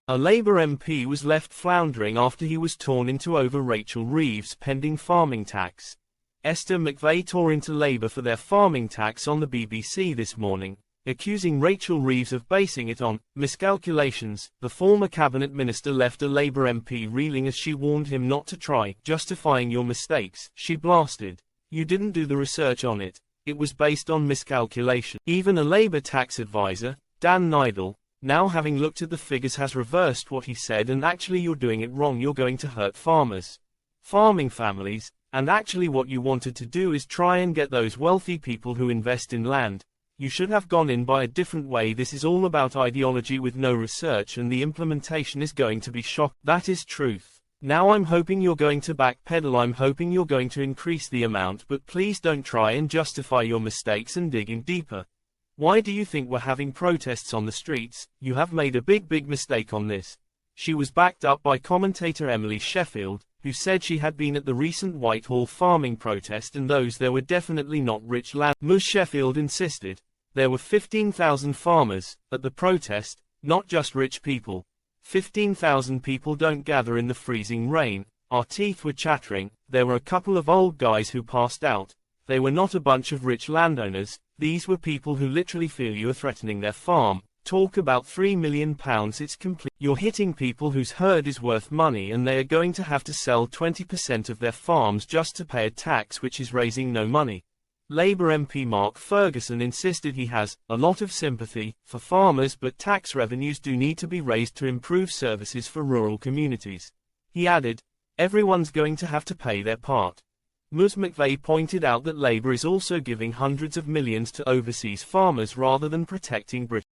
A Labour MP was left floundering after he was torn into over Rachel Reeves' pending farming tax. Esther McVey tore into Labour for their farming tax on the BBC this morning, accusing Rachel Reeves of basing it on miscalculations. The former cabinet minister left a Labour MP reeling as she warned him not to try justifying your mistakes. She blasted, "You didn't do the research on it. It was based on miscalculation." Even a Labour tax advisor, Dan Nidal, now having looked at the figures, has reversed what he said and actually you're doing it wrong. You're going to hurt farmers, farming families, and actually what you wanted to do is try and get those wealthy people who invest in land. You should have gone in by a different way. This is all about ideology with no research, and the implementation is going to be shock. That is truth. Now I'm hoping you're going to backpedal. I'm hoping you're going to increase the amount, but please don't try and justify your mistakes and dig in deeper. Why do you think we're having protests on the streets? You have made a big mistake on this. She was backed up by commentator Emily Sheffield, who said she had been at the recent Whitehall farming protest and those there were definitely not rich land. Ms. Sheffield insisted there were 15,000 farmers at the protest, not just rich people. 15,000 people don't gather in the freezing rain. Our teeth were chattering. There were a couple of old guys who passed out. They were not a bunch of rich landowners. These were people who literally feel you are threatening their farm. Talk about £3 million, it's complete. You're hitting people whose herd is worth money, and they are going to have to sell 20% of their farms just to pay a tax which is raising no money. Labour MP Mark Ferguson insisted he has a lot of sympathy for farmers, but tax revenues do need to be raised to improve services for rural communities. He added, everyone's going to have to pay their part. Ms. McVey pointed out that Labour is also giving hundreds of millions to overseas farmers rather than protecting British